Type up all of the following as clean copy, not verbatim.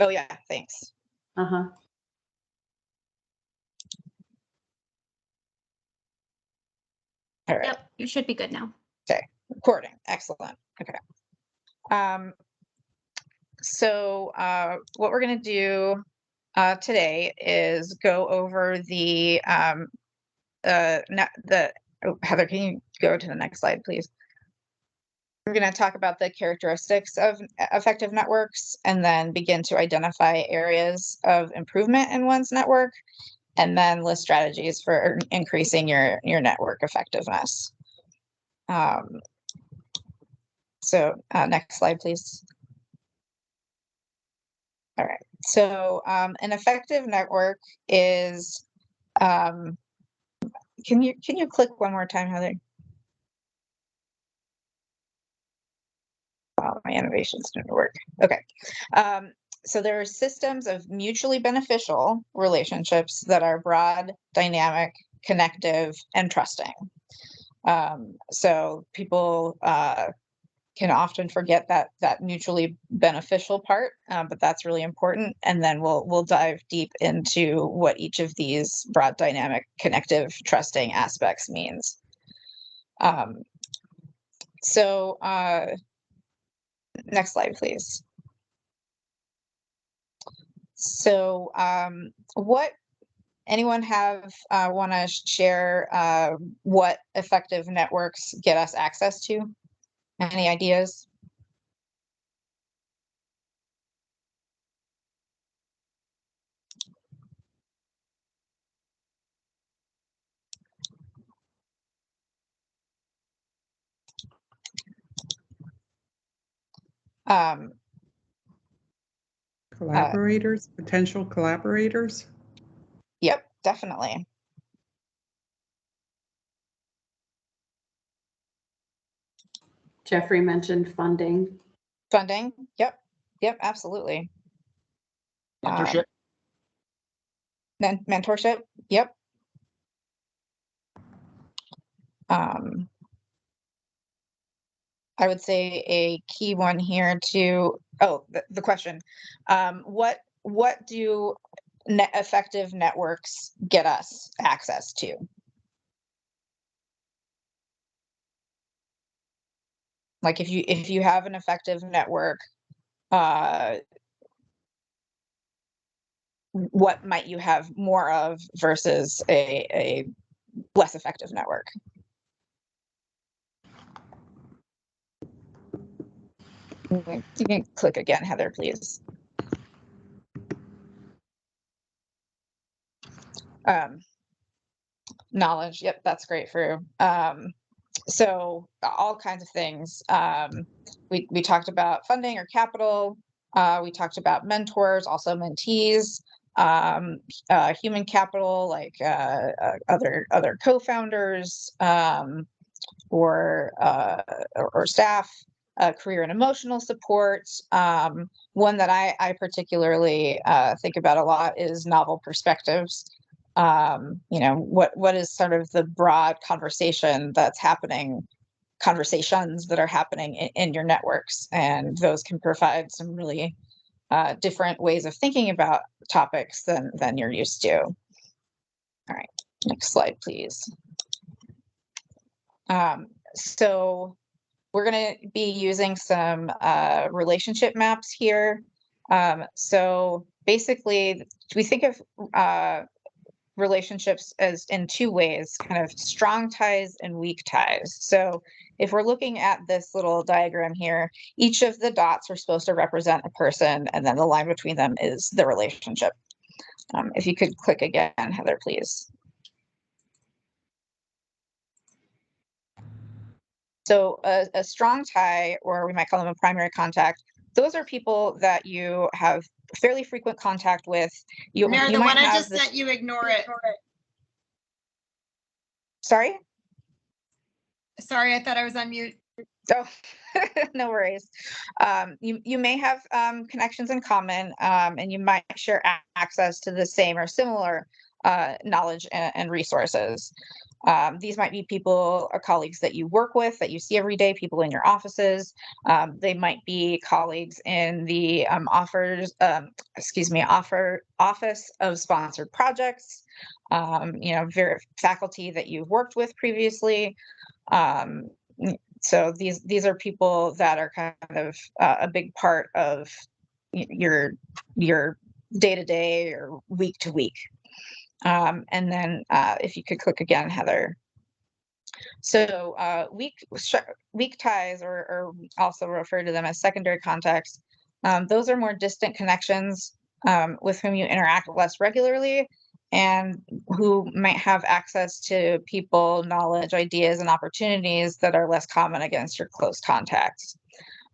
Oh yeah, thanks. Uh-huh. All right. Yep, you should be good now. Okay, recording. Excellent. Okay. So what we're going to do today is go over the Heather, can you go to the next slide, please? We're going to talk about the characteristics of effective networks and then begin to identify areas of improvement in one's network, and then list strategies for increasing your network effectiveness. So next slide, please. All right. So an effective network is, can you click one more time, Heather? Oh, my animations didn't work. Okay. So there are systems of mutually beneficial relationships that are broad, dynamic, connective, and trusting. So people can often forget that mutually beneficial part, but that's really important. And then we'll dive deep into what each of these broad, dynamic, connective, trusting aspects means. Next slide, please. So what anyone have want to share what effective networks get us access to? Any ideas? Collaborators, potential collaborators? Yep, definitely. Jeffrey mentioned funding. Funding, yep, absolutely. Mentorship. Mentorship, yep. I would say a key one here to, the question. What do effective networks get us access to? Like if you have an effective network, what might you have more of versus a less effective network? You can click again, Heather, please. Knowledge, yep, that's great for so all kinds of things. We talked about funding or capital. We talked about mentors, also mentees, human capital, like other co-founders or staff, career and emotional support. One that I particularly think about a lot is novel perspectives. What is sort of the broad conversations that are happening in your networks, and those can provide some really different ways of thinking about topics than you're used to. All right, next slide, please. So we're going to be using some relationship maps here. So basically, we think of relationships as in two ways, kind of strong ties and weak ties. So if we're looking at this little diagram here, each of the dots are supposed to represent a person, and then the line between them is the relationship. If you could click again, Heather, please. So a strong tie, or we might call them a primary contact, those are people that you have fairly frequent contact with. The one I just sent you, ignore it. Sorry? Sorry, I thought I was on mute. Oh, no worries. You may have connections in common, and you might share access to the same or similar knowledge and resources. These might be people or colleagues that you work with, that you see every day, people in your offices. They might be colleagues in the office of sponsored projects, faculty that you've worked with previously. So these are people that are kind of a big part of your day-to-day or week to week. And then if you could click again, Heather. So weak ties, or also refer to them as secondary contacts, those are more distant connections with whom you interact less regularly and who might have access to people, knowledge, ideas, and opportunities that are less common against your close contacts.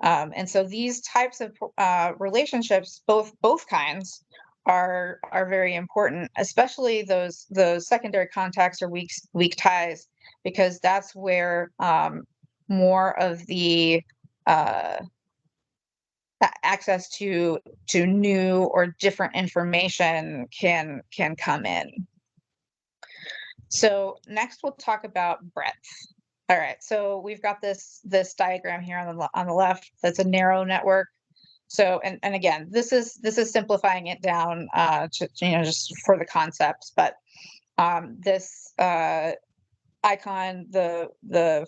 And so these types of relationships, both kinds, are very important, especially those secondary contacts or weak ties, because that's where more of the access to new or different information can come in. So next we'll talk about breadth. All right, so we've got this diagram here on the left. That's a narrow network. So and again, this is simplifying it down to just for the concepts, but this icon, the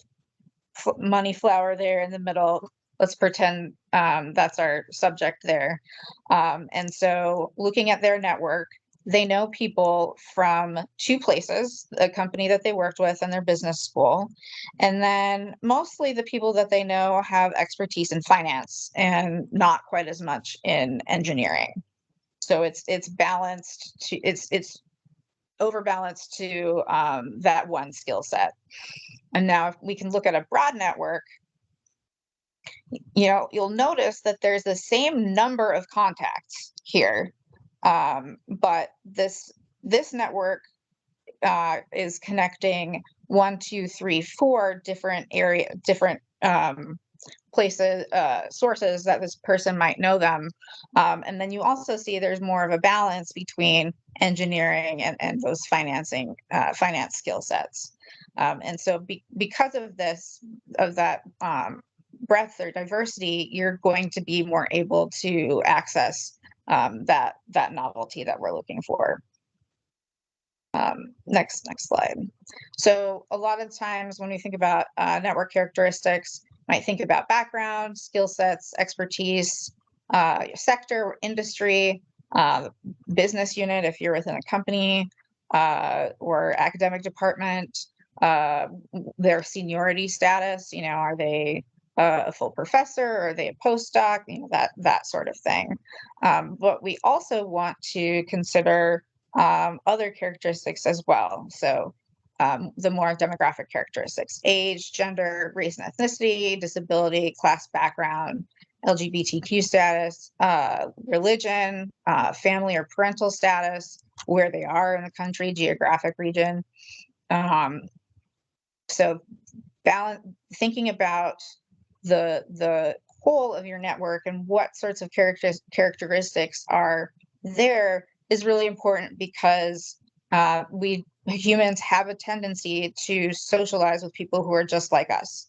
money flower there in the middle, let's pretend that's our subject there. And so looking at their network, they know people from two places, the company that they worked with and their business school. And then mostly the people that they know have expertise in finance and not quite as much in engineering. So it's balanced to it's overbalanced to that one skill set. And now if we can look at a broad network, you'll notice that there's the same number of contacts here. But this network is connecting 1, 2, 3, 4 different places, sources that this person might know them. And then you also see there's more of a balance between engineering and those finance skill sets. And so because of that breadth or diversity, you're going to be more able to access that novelty that we're looking for. Next slide. So a lot of times when we think about network characteristics, might think about background, skill sets, expertise, sector, industry, business unit if you're within a company, or academic department, their seniority status. Are they a full professor, or are they a postdoc? That sort of thing. But we also want to consider other characteristics as well. So the more demographic characteristics: age, gender, race and ethnicity, disability, class background, LGBTQ status, religion, family or parental status, where they are in the country, geographic region. So thinking about the whole of your network and what sorts of characteristics are there is really important, because we humans have a tendency to socialize with people who are just like us.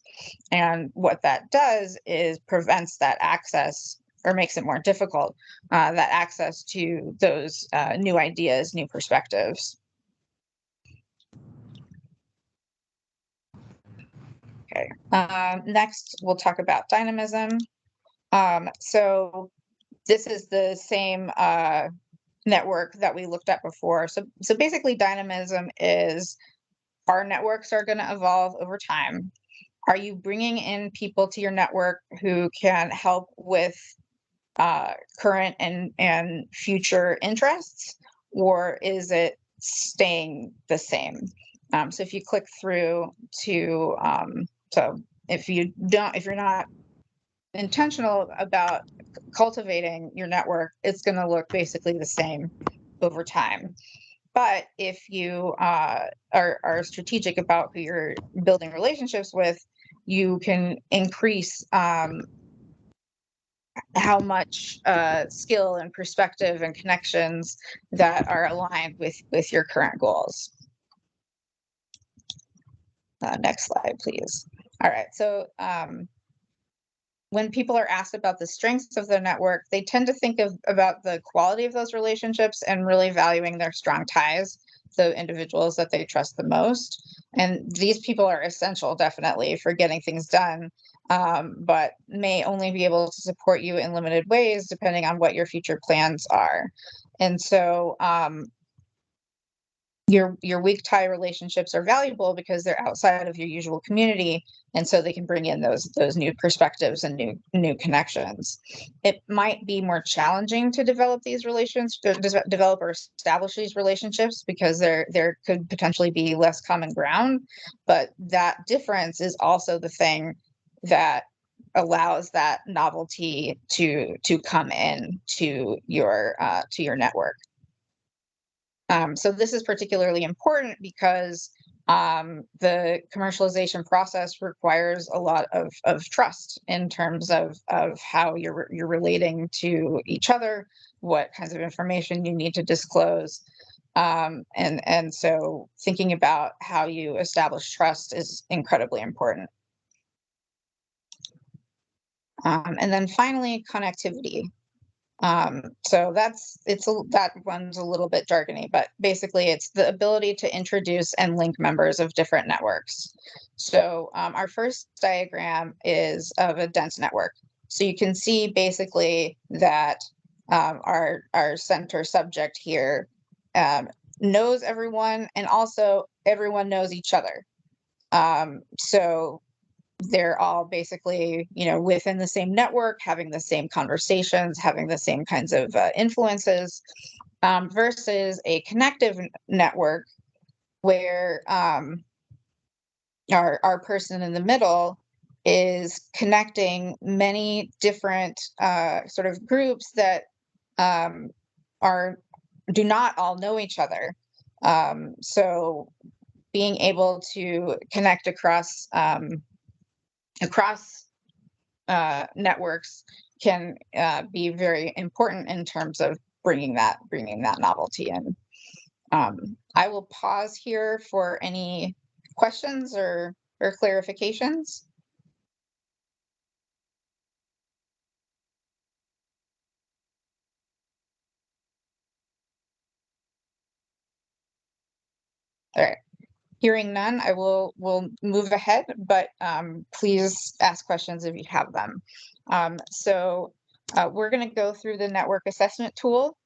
And what that does is prevents that access, or makes it more difficult, that access to those new ideas, new perspectives. Okay, next we'll talk about dynamism. So this is the same network that we looked at before. So basically dynamism is, our networks are going to evolve over time. Are you bringing in people to your network who can help with current and future interests, or is it staying the same? So if you click through to, so if you're not intentional about cultivating your network, it's going to look basically the same over time. But if you are strategic about who you're building relationships with, you can increase how much skill and perspective and connections that are aligned with your current goals. Next slide, please. All right, so when people are asked about the strengths of their network, they tend to think about the quality of those relationships and really valuing their strong ties, the individuals that they trust the most. And these people are essential, definitely, for getting things done, but may only be able to support you in limited ways, depending on what your future plans are. And so your weak tie relationships are valuable because they're outside of your usual community, and so they can bring in those new perspectives and new connections. It might be more challenging to develop these relations, develop or establish these relationships, because there could potentially be less common ground, but that difference is also the thing that allows that novelty to come in to your network. So this is particularly important because the commercialization process requires a lot of trust in terms of how you're relating to each other, what kinds of information you need to disclose. And so thinking about how you establish trust is incredibly important. And then finally, connectivity. So that one's a little bit jargony, but basically it's the ability to introduce and link members of different networks. So our first diagram is of a dense network. So you can see basically that our center subject here knows everyone, and also everyone knows each other. So they're all basically, within the same network, having the same conversations, having the same kinds of influences, versus a connective network where our person in the middle is connecting many different sort of groups that do not all know each other. So being able to connect across networks can be very important in terms of bringing that novelty in. I will pause here for any questions or clarifications. All right. Hearing none, we'll move ahead, but please ask questions if you have them. So we're going to go through the network assessment tool.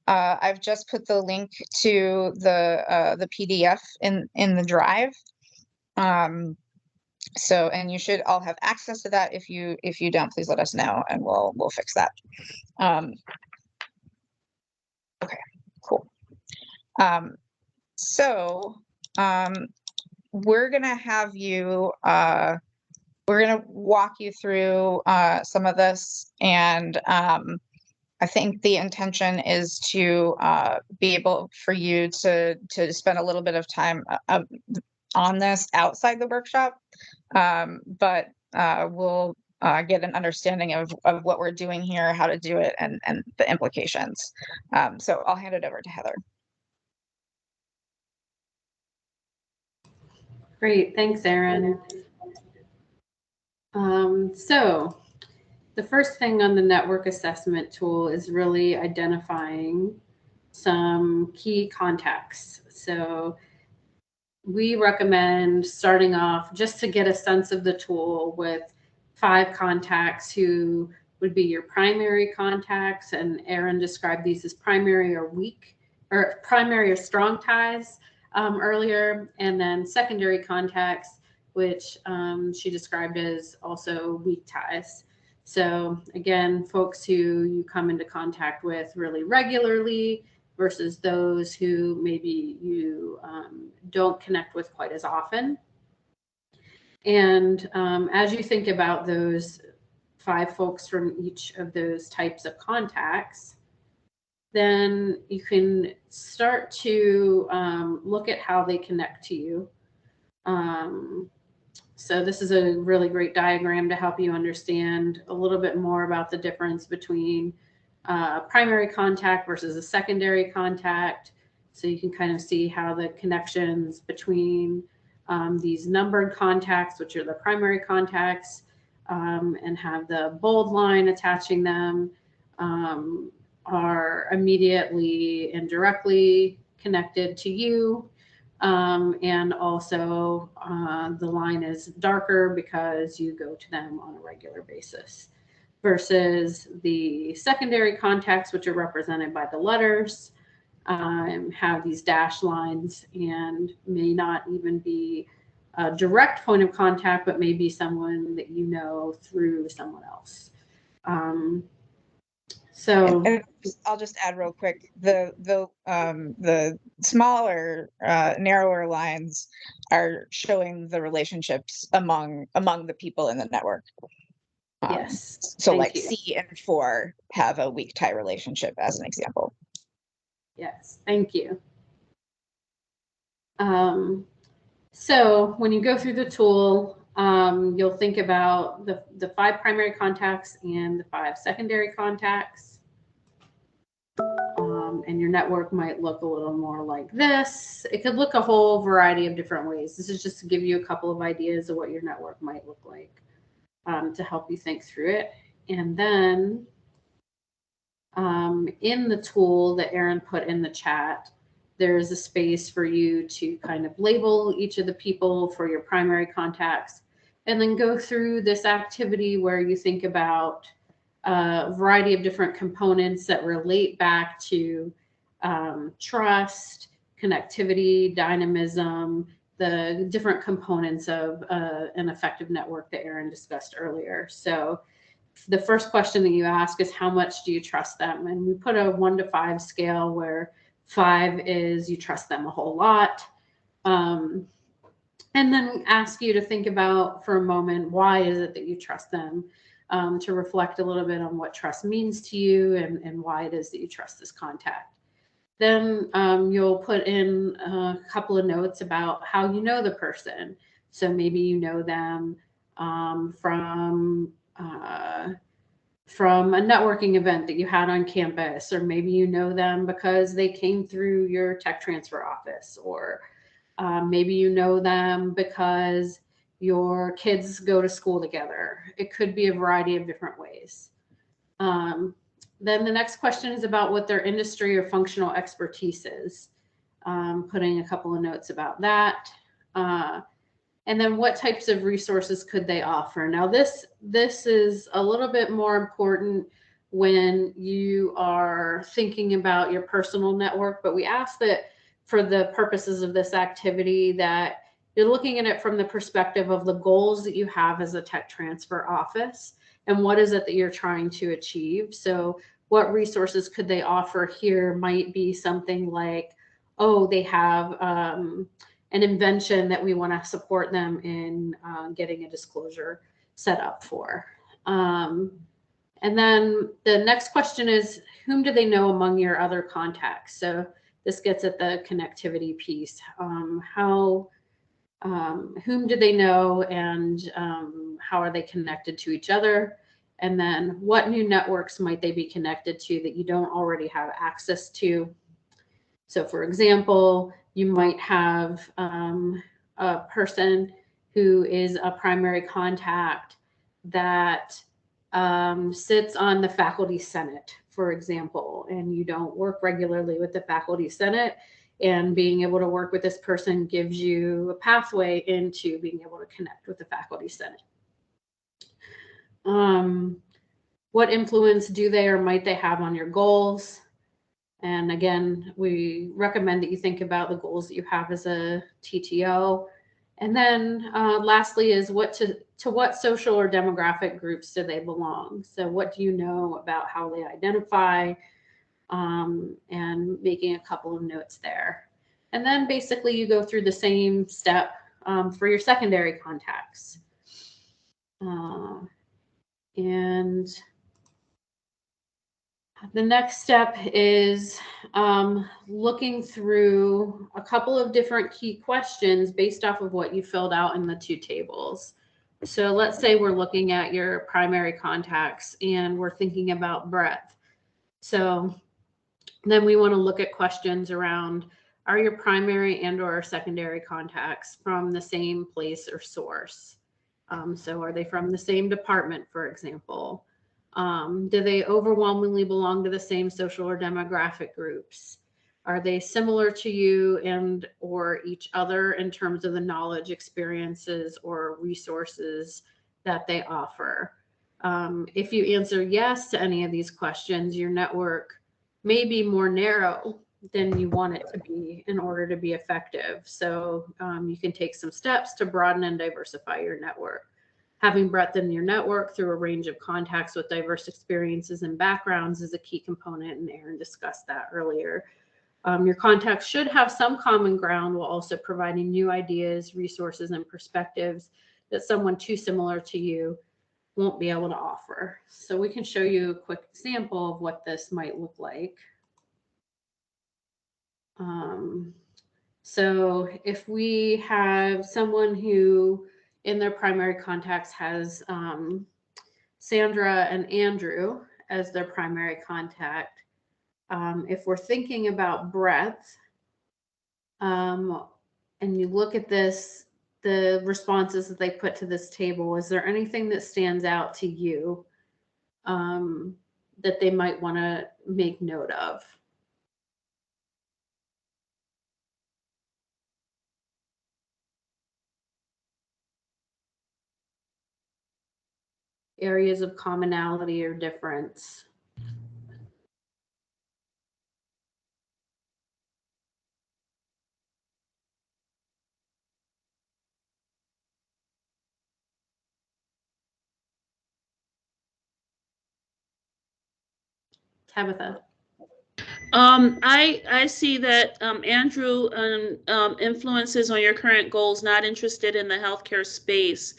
I've just put the link to the PDF in the drive. So, and you should all have access to that. If you don't, please let us know, and we'll fix that. Okay, cool. So we're gonna have you. We're gonna walk you through some of this, and I think the intention is to be able for you to spend a little bit of time on this outside the workshop, but we'll get an understanding of what we're doing here, how to do it, and the implications. So I'll hand it over to Heather. Great, thanks, Erin. So the first thing on the network assessment tool is really identifying some key contacts. So we recommend starting off just to get a sense of the tool with 5 contacts who would be your primary contacts, and Erin described these as primary or weak, or primary or strong ties earlier, and then secondary contacts, which she described as also weak ties. So again, folks who you come into contact with really regularly versus those who maybe you don't connect with quite as often. And as you think about those 5 folks from each of those types of contacts, then you can start to look at how they connect to you. So this is a really great diagram to help you understand a little bit more about the difference between primary contact versus a secondary contact. So you can kind of see how the connections between these numbered contacts, which are the primary contacts, and have the bold line attaching them, are immediately and directly connected to you. And also the line is darker because you go to them on a regular basis, versus the secondary contacts, which are represented by the letters, have these dashed lines and may not even be a direct point of contact, but maybe someone that you know through someone else. So and I'll just add real quick, the smaller, narrower lines are showing the relationships among the people in the network. yes, So thank like you. C and 4 have a weak tie relationship as an example. Yes, thank you. So when you go through the tool, you'll think about the 5 primary contacts and the 5 secondary contacts. And your network might look a little more like this. It could look a whole variety of different ways. This is just to give you a couple of ideas of what your network might look like, to help you think through it. And then in the tool that Erin put in the chat, there's a space for you to kind of label each of the people for your primary contacts, and then go through this activity where you think about a variety of different components that relate back to trust, connectivity, dynamism, the different components of an effective network that Erin discussed earlier. So the first question that you ask is, how much do you trust them? And we put a 1 to 5 scale, where 5 is you trust them a whole lot. And then ask you to think about for a moment, why is it that you trust them? To reflect a little bit on what trust means to you, and why it is that you trust this contact. Then you'll put in a couple of notes about how you know the person. So maybe you know them from a networking event that you had on campus, or maybe you know them because they came through your tech transfer office, or maybe you know them because your kids go to school together. It could be a variety of different ways. Then the next question is about what their industry or functional expertise is. Putting a couple of notes about that. And then what types of resources could they offer? Now this is a little bit more important when you are thinking about your personal network, but we ask that for the purposes of this activity that you're looking at it from the perspective of the goals that you have as a tech transfer office, and what is it that you're trying to achieve. So what resources could they offer here might be something like, oh, they have an invention that we want to support them in getting a disclosure set up for. And then the next question is, whom do they know among your other contacts? So this gets at the connectivity piece. Whom do they know, and how are they connected to each other? And then what new networks might they be connected to that you don't already have access to? So for example, you might have a person who is a primary contact that sits on the faculty senate, for example, and you don't work regularly with the faculty senate, and being able to work with this person gives you a pathway into being able to connect with the faculty senate. What influence do they or might they have on your goals? And again, we recommend that you think about the goals that you have as a TTO. And then lastly is to what social or demographic groups do they belong? So what do you know about how they identify, and making a couple of notes there. And then basically you go through the same step for your secondary contacts. And the next step is looking through a couple of different key questions based off of what you filled out in the 2 tables. So let's say we're looking at your primary contacts and we're thinking about breadth. So then we want to look at questions around are your primary and or secondary contacts from the same place or source? So are they from the same department, for example? Do they overwhelmingly belong to the same social or demographic groups? Are they similar to you and or each other in terms of the knowledge, experiences, or resources that they offer? If you answer yes to any of these questions, your network may be more narrow than you want it to be in order to be effective. So you can take some steps to broaden and diversify your network. Having breadth in your network through a range of contacts with diverse experiences and backgrounds is a key component, and Aaron discussed that earlier. Your contacts should have some common ground while also providing new ideas, resources, and perspectives that someone too similar to you won't be able to offer. So we can show you a quick example of what this might look like. So if we have someone who in their primary contacts has Sandra and Andrew as their primary contact, if we're thinking about breadth, and you look at this, the responses that they put to this table, is there anything that stands out to you that they might want to make note of? Areas of commonality or difference? Tabitha. I see that Andrew influences on your current goals, not interested in the healthcare space.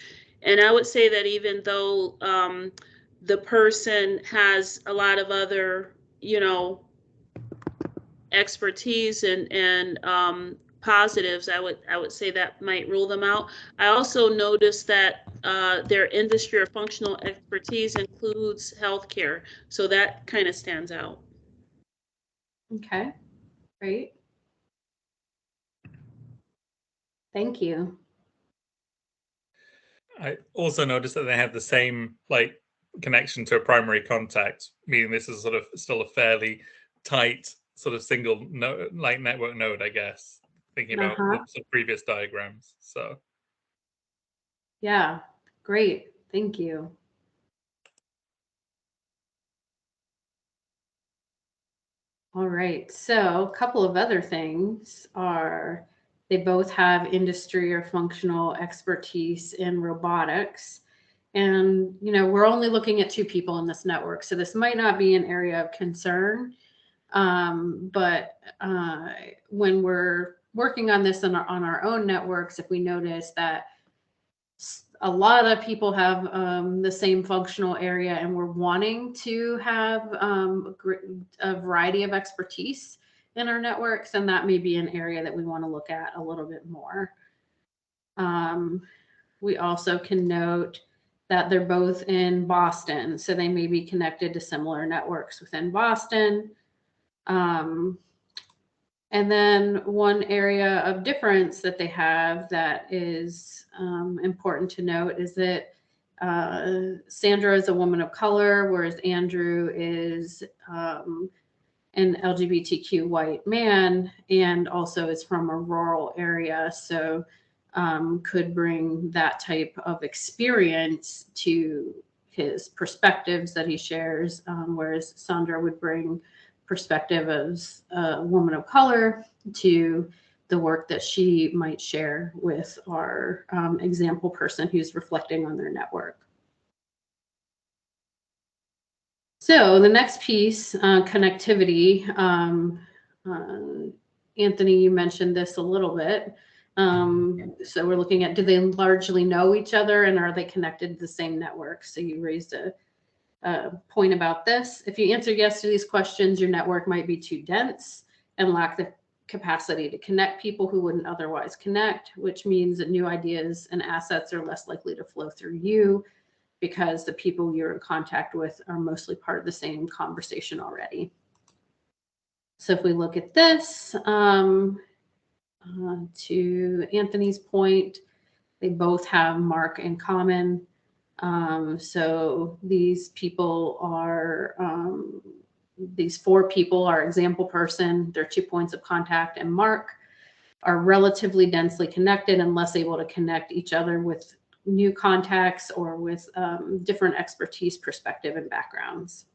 And I would say that even though the person has a lot of other, expertise and positives, I would say that might rule them out. I also noticed that their industry or functional expertise includes healthcare, so that kind of stands out. Okay, great. Thank you. I also noticed that they have the same connection to a primary contact, meaning this is sort of still a fairly tight sort of single node, network node, I guess, thinking about the sort of previous diagrams. So yeah, great. Thank you. All right, so a couple of other things are they both have industry or functional expertise in robotics. And, we're only looking at 2 people in this network, so this might not be an area of concern. But when we're working on this on our own networks, if we notice that a lot of people have the same functional area and we're wanting to have a variety of expertise in our networks, and that may be an area that we want to look at a little bit more. We also can note that they're both in Boston, so they may be connected to similar networks within Boston. And then one area of difference that they have that is important to note is that Sandra is a woman of color, whereas Andrew is an LGBTQ white man and also is from a rural area. So could bring that type of experience to his perspectives that he shares, whereas Sandra would bring perspective as a woman of color to the work that she might share with our example person who's reflecting on their network. So the next piece, connectivity. Anthony, you mentioned this a little bit. So we're looking at, do they largely know each other and are they connected to the same network? So you raised a point about this. If you answer yes to these questions, your network might be too dense and lack the capacity to connect people who wouldn't otherwise connect, which means that new ideas and assets are less likely to flow through you because the people you're in contact with are mostly part of the same conversation already. So if we look at this, To Anthony's point, they both have Mark in common. So these people are, these 4 people are example person, their 2 points of contact, and Mark are relatively densely connected and less able to connect each other with new contacts or with different expertise, perspective, and backgrounds.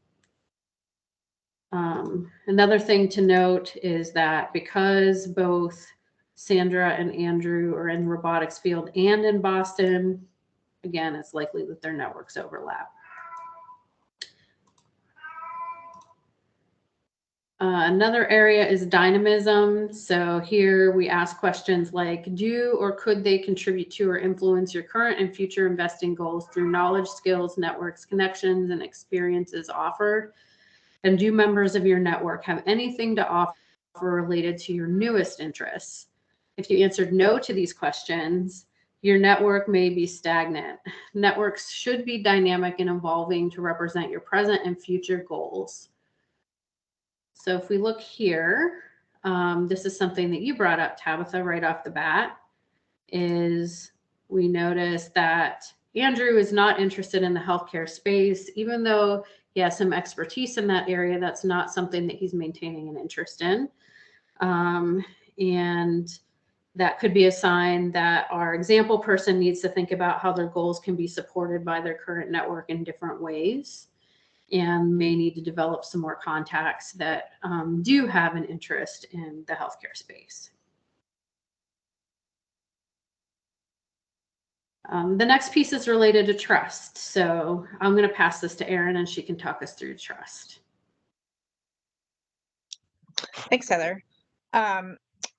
Another thing to note is that because both Sandra and Andrew are in the robotics field and in Boston, again, it's likely that their networks overlap. Another area is dynamism. So here we ask questions like, do or could they contribute to or influence your current and future investing goals through knowledge, skills, networks, connections, and experiences offered? And do members of your network have anything to offer related to your newest interests? If you answered no to these questions, your network may be stagnant. Networks should be dynamic and evolving to represent your present and future goals. So if we look here, this is something that you brought up, Tabitha, right off the bat, is we notice that Andrew is not interested in the healthcare space, even though he has some expertise in that area. That's not something that he's maintaining an interest in. And that could be a sign that our example person needs to think about how their goals can be supported by their current network in different ways, and may need to develop some more contacts that do have an interest in the healthcare space. The next piece is related to trust. So I'm going to pass this to Erin and she can talk us through trust. Thanks, Heather.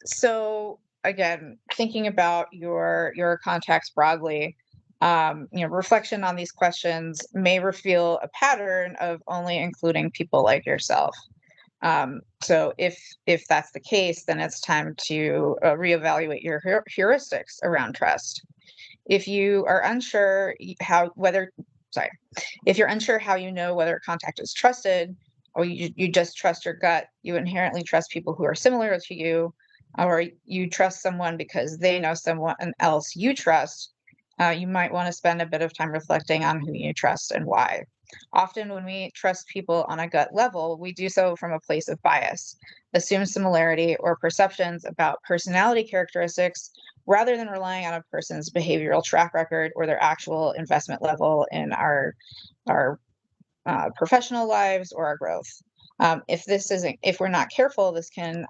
So again, thinking about your contacts broadly, reflection on these questions may reveal a pattern of only including people like yourself. So if that's the case, then it's time to reevaluate your heuristics around trust. If you are unsure if you're unsure how you know whether a contact is trusted, or you just trust your gut, you inherently trust people who are similar to you, or you trust someone because they know someone else you trust, you might want to spend a bit of time reflecting on who you trust and why. Often when we trust people on a gut level, we do so from a place of bias, assume similarity or perceptions about personality characteristics, rather than relying on a person's behavioral track record or their actual investment level in our professional lives or our growth. If we're not careful, this can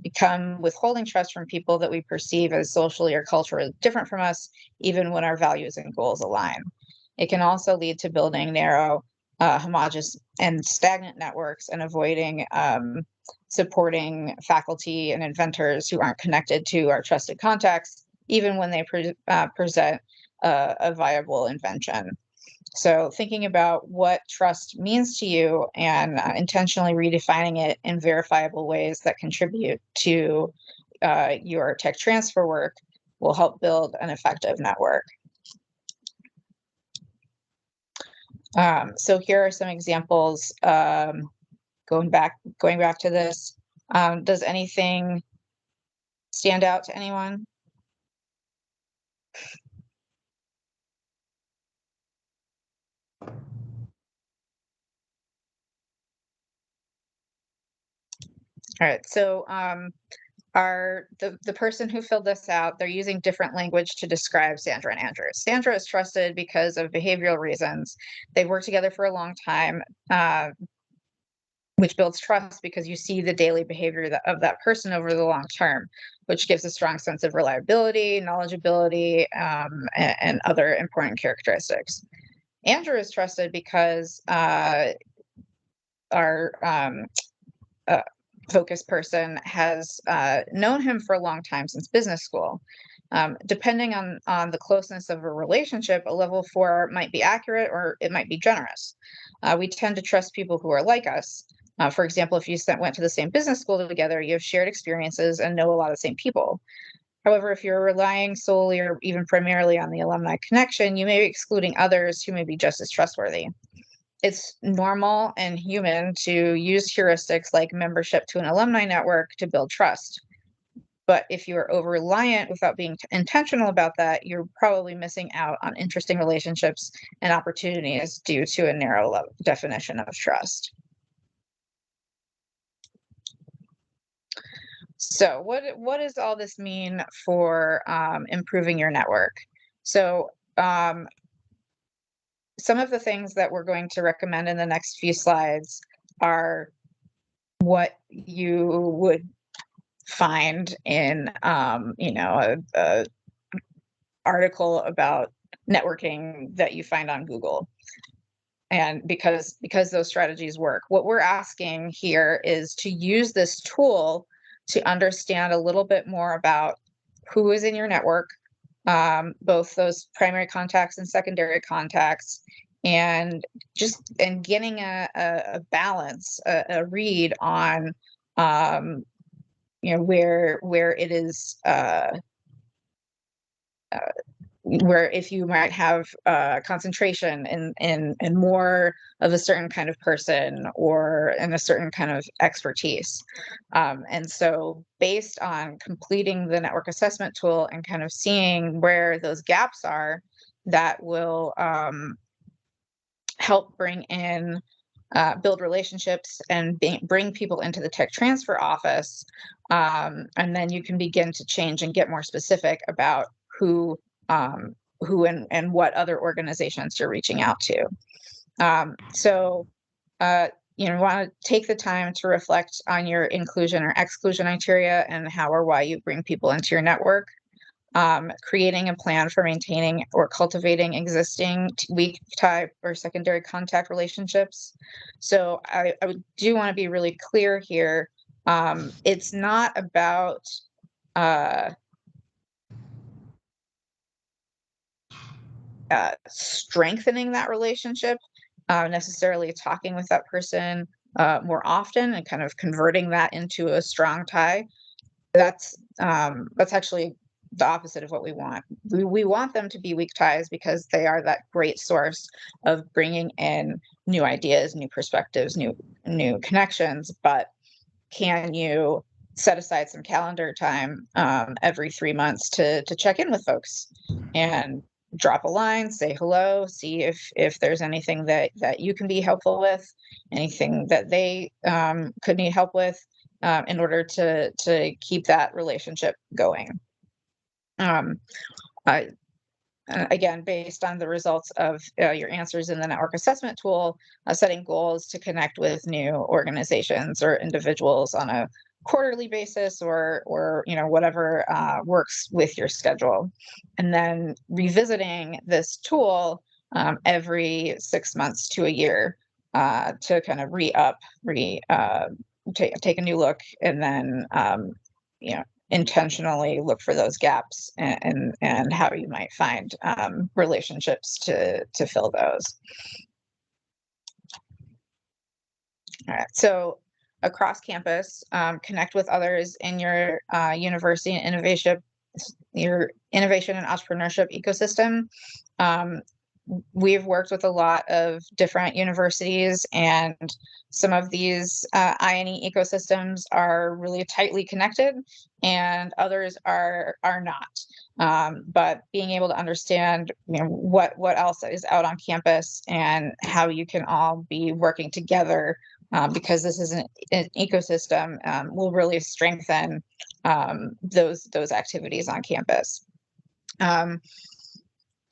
become withholding trust from people that we perceive as socially or culturally different from us, even when our values and goals align. It can also lead to building narrow, homogeneous, and stagnant networks, and avoiding supporting faculty and inventors who aren't connected to our trusted contacts, even when they present a viable invention. So thinking about what trust means to you and intentionally redefining it in verifiable ways that contribute to your tech transfer work will help build an effective network. So here are some examples. Going back to this, does anything stand out to anyone? All right, so the person who filled this out, they're using different language to describe Sandra and Andrew. Sandra is trusted because of behavioral reasons. They've worked together for a long time, which builds trust because you see the daily behavior of that person over the long term, which gives a strong sense of reliability, knowledgeability, and other important characteristics. Andrew is trusted because our focus person has known him for a long time, since business school. Depending on the closeness of a relationship, a level 4 might be accurate or it might be generous. We tend to trust people who are like us. For example, if you went to the same business school together, you have shared experiences and know a lot of the same people. However, if you're relying solely or even primarily on the alumni connection, you may be excluding others who may be just as trustworthy. It's normal and human to use heuristics like membership to an alumni network to build trust. But if you're over reliant without being intentional about that, you're probably missing out on interesting relationships and opportunities due to a narrow definition of trust. So what does all this mean for improving your network? So some of the things that we're going to recommend in the next few slides are what you would find in a article about networking that you find on Google. And because those strategies work, what we're asking here is to use this tool to understand a little bit more about who is in your network, both those primary contacts and secondary contacts, and getting a balance, a read on where it is where if you might have concentration in more of a certain kind of person or in a certain kind of expertise. And so based on completing the network assessment tool and kind of seeing where those gaps are, that will help bring in build relationships and bring people into the tech transfer office. And then you can begin to change and get more specific about who and what other organizations you're reaching out to. Want to take the time to reflect on your inclusion or exclusion criteria and how or why you bring people into your network. Creating a plan for maintaining or cultivating existing weak type or secondary contact relationships. So I do want to be really clear here. It's not about strengthening that relationship, necessarily talking with that person more often and kind of converting that into a strong tie. That's actually the opposite of what we want. We want them to be weak ties because they are that great source of bringing in new ideas, new perspectives, new connections. But can you set aside some calendar time every 3 months to check in with folks and drop a line, say hello, see if there's anything that you can be helpful with, anything that they could need help with, in order to keep that relationship going. Again, based on the results of your answers in the network assessment tool, setting goals to connect with new organizations or individuals on a quarterly basis or whatever works with your schedule, and then revisiting this tool every 6 months to a year to kind of take a new look, and then intentionally look for those gaps and how you might find relationships to fill those. All right, so across campus, connect with others in your university and innovation and entrepreneurship ecosystem. We've worked with a lot of different universities, and some of these I&E ecosystems are really tightly connected, and others are not. But being able to understand what else is out on campus and how you can all be working together, because this is an ecosystem, will really strengthen those activities on campus.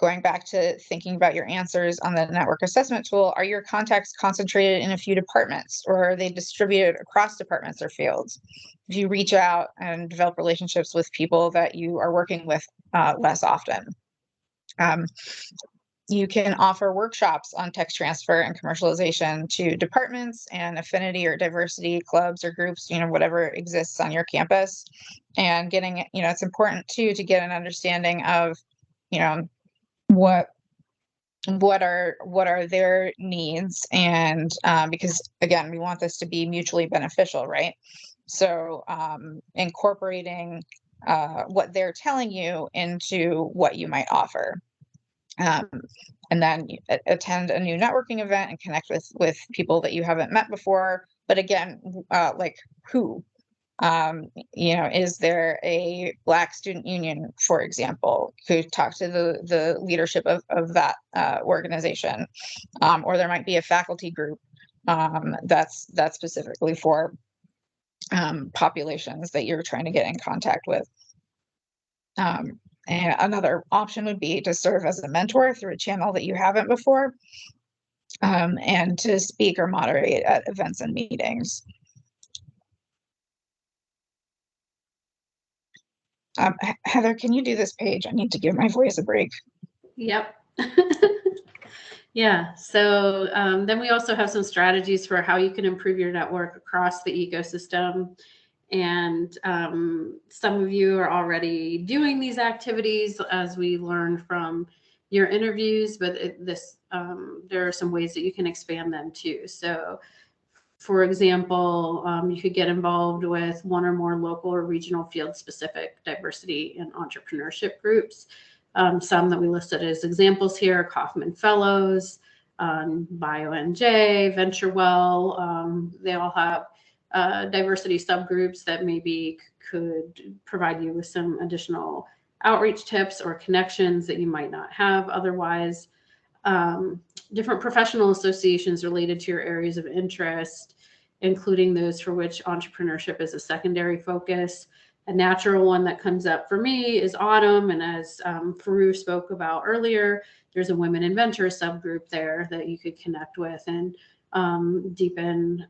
Going back to thinking about your answers on the network assessment tool, are your contacts concentrated in a few departments, or are they distributed across departments or fields? If you reach out and develop relationships with people that you are working with less often. You can offer workshops on tech transfer and commercialization to departments and affinity or diversity clubs or groups, whatever exists on your campus. And getting, it's important too to get an understanding of, what are their needs, and because again, we want this to be mutually beneficial, right? So incorporating what they're telling you into what you might offer. And then attend a new networking event and connect with people that you haven't met before. But again, like who? You know, is there a Black student union, for example, who talk to the leadership of that organization? Or there might be a faculty group that's specifically for populations that you're trying to get in contact with. And another option would be to serve as a mentor through a channel that you haven't before, and to speak or moderate at events and meetings. Heather, can you do this page? I need to give my voice a break. Yep. Yeah. So then we also have some strategies for how you can improve your network across the ecosystem. And some of you are already doing these activities, as we learned from your interviews, but there are some ways that you can expand them too. So for example, you could get involved with one or more local or regional field specific diversity and entrepreneurship groups. Some that we listed as examples here: Kauffman Fellows, BioNJ, VentureWell. They all have diversity subgroups that maybe could provide you with some additional outreach tips or connections that you might not have otherwise. Different professional associations related to your areas of interest, including those for which entrepreneurship is a secondary focus. A natural one that comes up for me is Autumn, and as Faru spoke about earlier, there's a Women Inventors subgroup there that you could connect with and deepen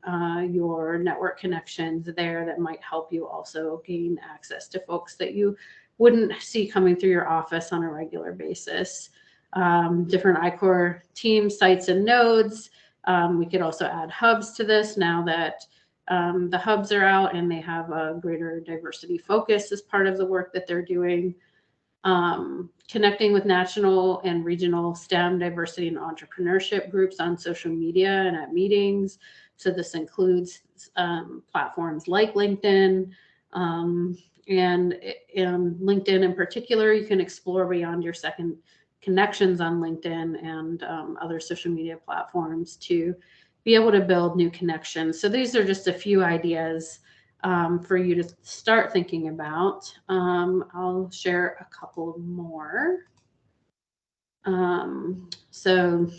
your network connections there that might help you also gain access to folks that you wouldn't see coming through your office on a regular basis. Different iCore teams, sites, and nodes. We could also add hubs to this now that the hubs are out and they have a greater diversity focus as part of the work that they're doing. Connecting with national and regional STEM diversity and entrepreneurship groups on social media and at meetings. So this includes platforms like LinkedIn. And in LinkedIn in particular, you can explore beyond your second connections on LinkedIn and other social media platforms to be able to build new connections. So these are just a few ideas for you to start thinking about. I'll share a couple more. So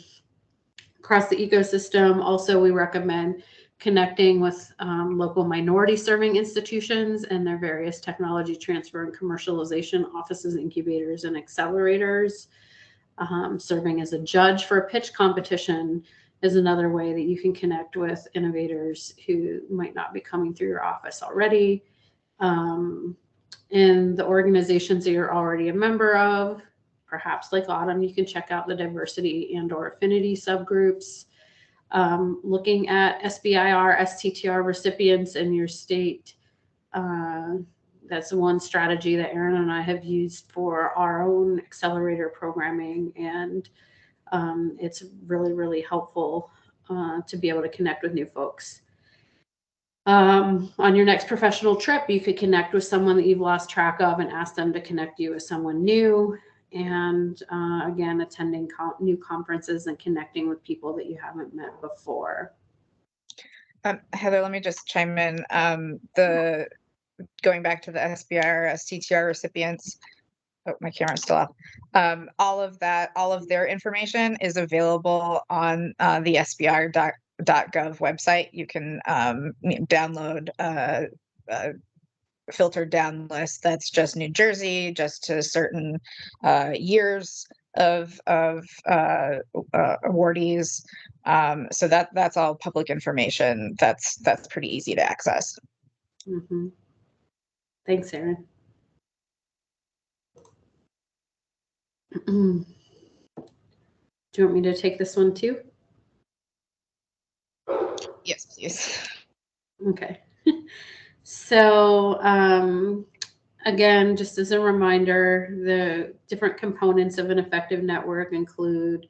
across the ecosystem, also we recommend connecting with local minority serving institutions and their various technology transfer and commercialization offices, incubators, and accelerators. Serving as a judge for a pitch competition is another way that you can connect with innovators who might not be coming through your office already. In the organizations that you're already a member of, perhaps like Autumn, you can check out the diversity and or affinity subgroups. Looking at SBIR, STTR recipients in your state. That's one strategy that Erin and I have used for our own accelerator programming, and it's really, really helpful to be able to connect with new folks. On your next professional trip, you could connect with someone that you've lost track of and ask them to connect you with someone new. And again, attending new conferences and connecting with people that you haven't met before. Heather, let me just chime in. Going back to the SBIR, STTR recipients, oh, my camera's still off. All of their information is available on the SBIR.gov website. You can download a filtered down list that's just New Jersey, just to certain years of awardees. So that's all public information. That's pretty easy to access. Mm-hmm. Thanks, Erin. Do you want me to take this one too? Yes, please. Okay. So again, just as a reminder, the different components of an effective network include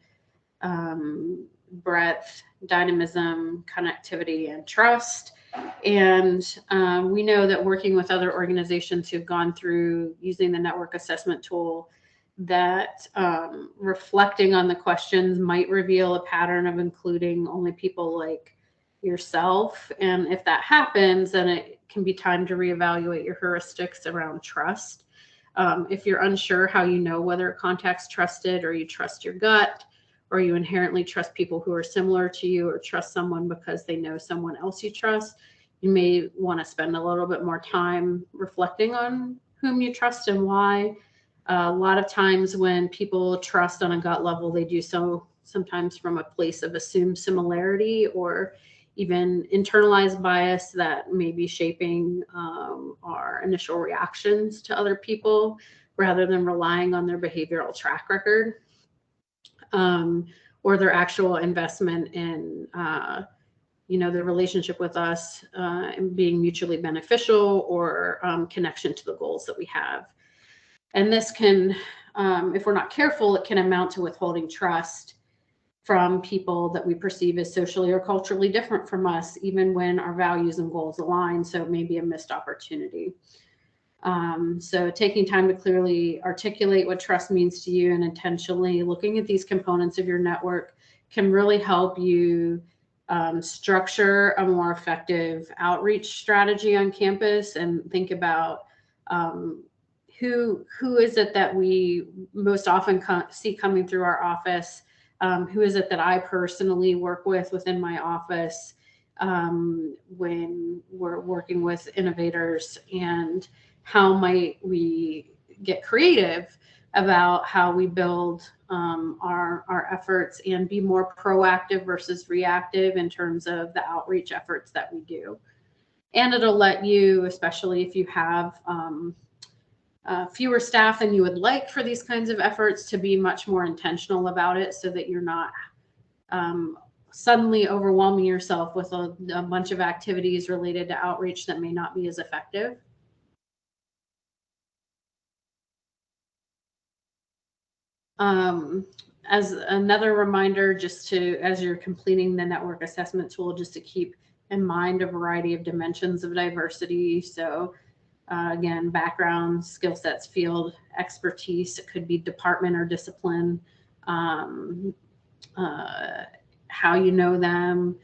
breadth, dynamism, connectivity, and trust. And we know that working with other organizations who've gone through using the network assessment tool, that reflecting on the questions might reveal a pattern of including only people like yourself. And if that happens, then it can be time to reevaluate your heuristics around trust. If you're unsure how you know whether a contact's trusted, or you trust your gut, or you inherently trust people who are similar to you, or trust someone because they know someone else you trust, you may want to spend a little bit more time reflecting on whom you trust and why. A lot of times when people trust on a gut level, they do so sometimes from a place of assumed similarity, or even internalized bias that may be shaping our initial reactions to other people, rather than relying on their behavioral track record, or their actual investment in the relationship with us, and being mutually beneficial, or connection to the goals that we have. And this can, if we're not careful, it can amount to withholding trust from people that we perceive as socially or culturally different from us, even when our values and goals align. So it may be a missed opportunity. So taking time to clearly articulate what trust means to you, and intentionally looking at these components of your network, can really help you structure a more effective outreach strategy on campus, and think about who is it that we most often see coming through our office. Who is it that I personally work with within my office when we're working with innovators, and how might we get creative about how we build our efforts, and be more proactive versus reactive in terms of the outreach efforts that we do. And it'll let you, especially if you have fewer staff than you would like for these kinds of efforts, to be much more intentional about it, so that you're not suddenly overwhelming yourself with a bunch of activities related to outreach that may not be as effective. As another reminder, just to, as you're completing the network assessment tool, just to keep in mind a variety of dimensions of diversity. So again, background, skill sets, field expertise. It could be department or discipline, how you know them,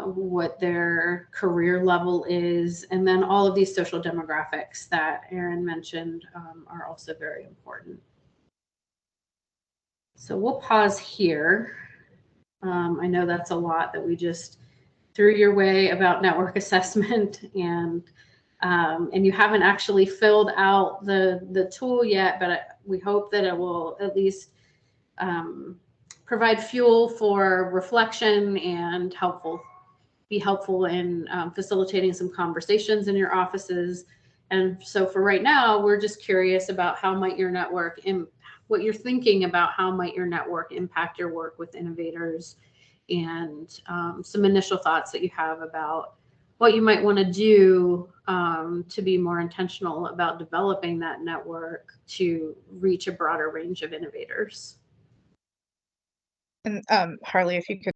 what their career level is, and then all of these social demographics that Erin mentioned are also very important. So we'll pause here. I know that's a lot that we just threw your way about network assessment, and you haven't actually filled out the tool yet, but we hope that it will at least provide fuel for reflection, and be helpful in facilitating some conversations in your offices. And so for right now, we're just curious about how might your network, what you're thinking about how might your network impact your work with innovators, and some initial thoughts that you have about what you might want to do to be more intentional about developing that network to reach a broader range of innovators. And Harley, if you could